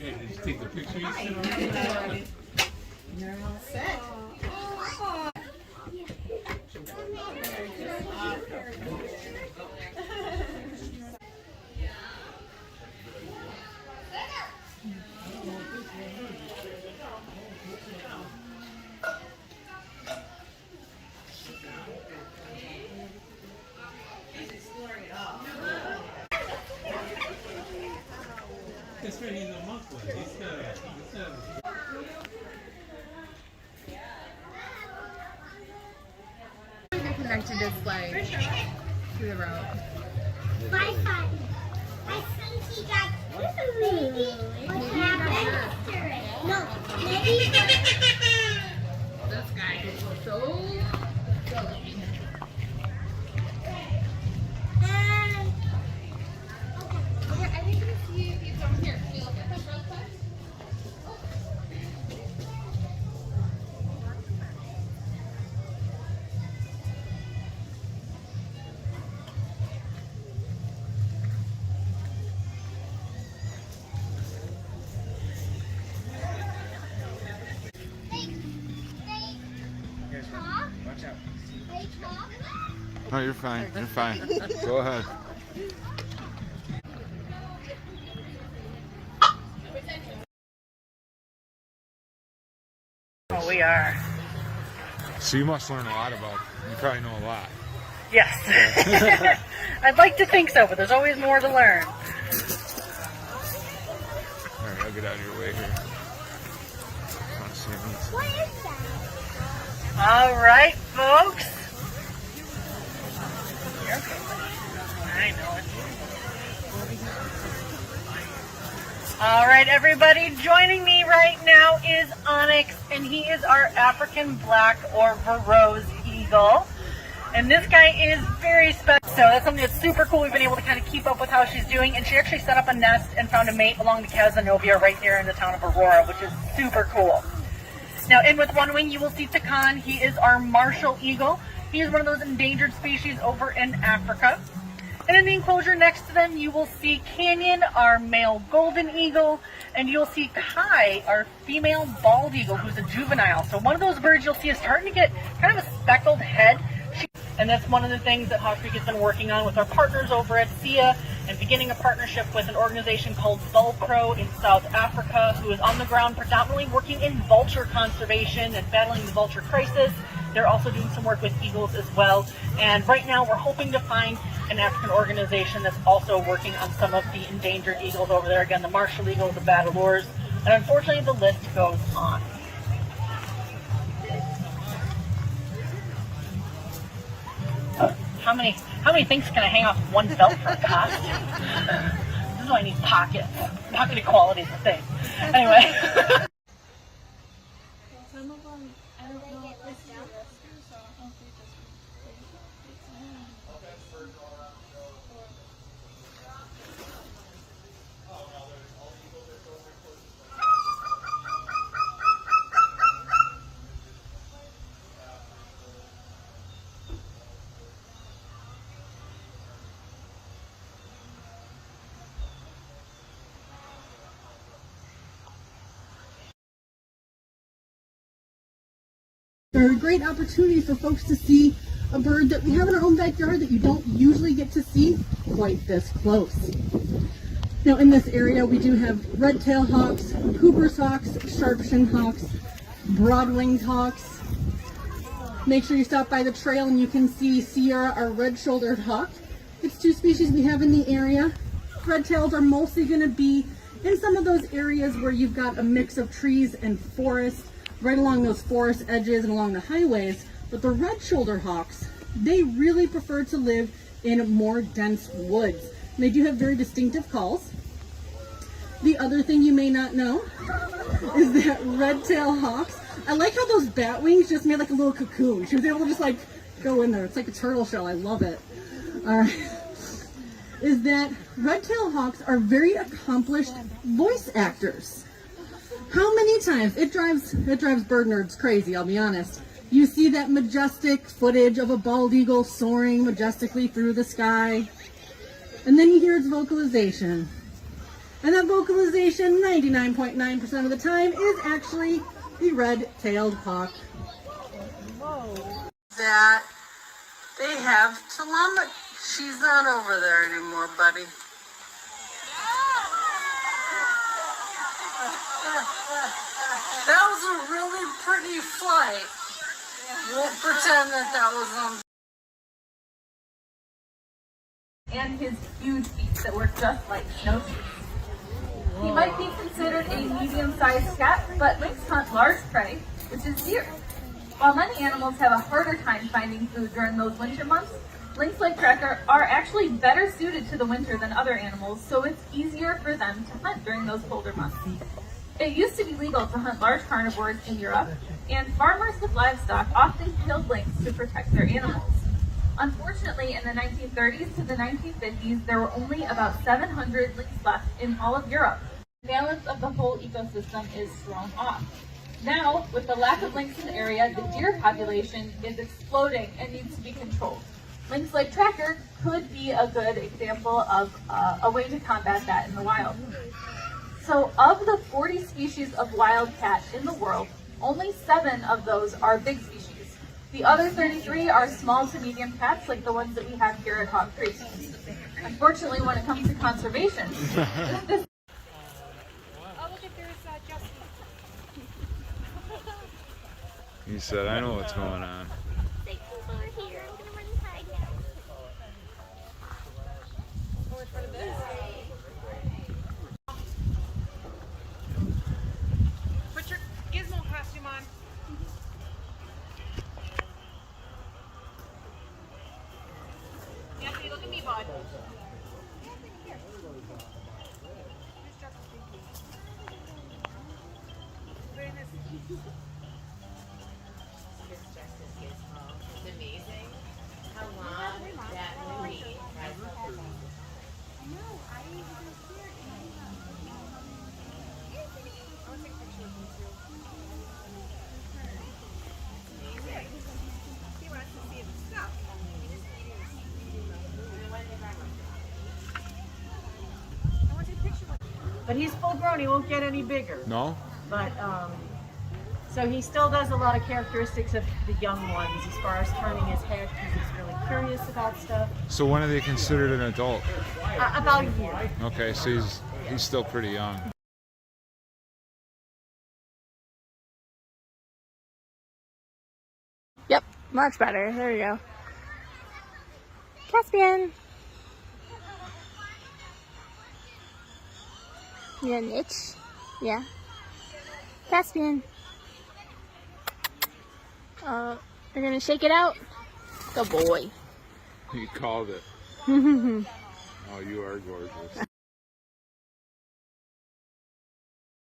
Okay, did you take the picture you sent over? You're all set. That's right, he's a monk one. Connected his leg to the rope. My son, I think he got maybe what happened? No, maybe This guy is so silly. Okay, I think we see if he's over here. Can you look at this real quick? watch out. They talk. No, you're fine. You're fine. Go ahead. Oh, we are. So you must learn a lot about. You probably know a lot. Yes. I'd like to think so, but there's always more to learn. All right, I'll get out of your way here. Want to see me? What is that? All right, folks. I know it. All right, everybody. Joining me right now is Onyx, and he is our African black or Varose eagle. And this guy is very special. So that's something that's super cool. We've been able to kind of keep up with how she's doing. And she actually set up a nest and found a mate along the Cazenovia right here in the town of Aurora, which is super cool. Now, in with one wing, you will see Takan. He is our martial eagle. He is one of those endangered species over in Africa. And in the enclosure next to them, you will see Canyon, our male golden eagle, and you'll see Kai, our female bald eagle, who's a juvenile. So one of those birds you'll see is starting to get kind of a speckled head. And that's one of the things that Hawk Creek has been working on with our partners over at SIA and beginning a partnership with an organization called Vulcro in South Africa, who is on the ground predominantly working in vulture conservation and battling the vulture crisis. They're also doing some work with eagles as well. And right now we're hoping to find an African organization that's also working on some of the endangered eagles over there. Again, the martial eagle, the badalures, and unfortunately the list goes on. How many things can I hang off one belt for a costume? This is why I need pockets. Pocket equality is a thing. Anyway. Some of them, I don't know if this is a rescue, so I don't know if they just They're a great opportunity for folks to see a bird that we have in our own backyard that you don't usually get to see quite this close. Now in this area we do have red-tailed hawks, Cooper's hawks, sharp-shinned hawks, broad-winged hawks. Make sure you stop by the trail and you can see Sierra, our red-shouldered hawk. It's two species we have in the area. Red-tails are mostly going to be in some of those areas where you've got a mix of trees and forest, right along those forest edges and along the highways. But the red-shouldered hawks, they really prefer to live in more dense woods. And they do have very distinctive calls. The other thing you may not know is that red-tailed hawks, I like how those bat wings just made like a little cocoon. She was able to just like go in there. It's like a turtle shell. I love it. All right. Is that red-tailed hawks are very accomplished voice actors. How many times, it drives bird nerds crazy, I'll be honest. You see that majestic footage of a bald eagle soaring majestically through the sky, and then you hear its vocalization. And that vocalization, 99.9% of the time, is actually the red-tailed hawk. That they have Tillamook. She's not over there anymore, buddy. That was a really pretty flight. Won't pretend that was on. And his huge feet that were just like snowshoes. He might be considered a medium-sized cat, but lynx hunt large prey, which is deer. While many animals have a harder time finding food during those winter months, lynx-like tracker are actually better suited to the winter than other animals, so it's easier for them to hunt during those colder months. It used to be legal to hunt large carnivores in Europe, and farmers with livestock often killed lynx to protect their animals. Unfortunately, in the 1930s to the 1950s, there were only about 700 lynx left in all of Europe. The balance of the whole ecosystem is thrown off. Now, with the lack of lynx in the area, the deer population is exploding and needs to be controlled. Lynx-like tracker could be a good example of a way to combat that in the wild. So, of the 40 species of wildcat in the world, only 7 of those are big species. The other 33 are small to medium cats, like the ones that we have here at Hog Creek. Unfortunately, when it comes to conservation, this He said, I know what's going on. Thank you for here. I'm gonna run inside now. Put your gizmo costume on. Anthony, look at me, bud. It's amazing how long that movie has But he's full grown, he won't get any bigger. No? But, so he still does a lot of characteristics of the young ones as far as turning his head because he's really curious about stuff. So when are they considered an adult? About a year. Okay, so he's still pretty young. Yep, much better. There you go. Caspian. Yeah, niche. Yeah. Caspian. You're gonna shake it out? Good boy. You called it. Oh, you are gorgeous.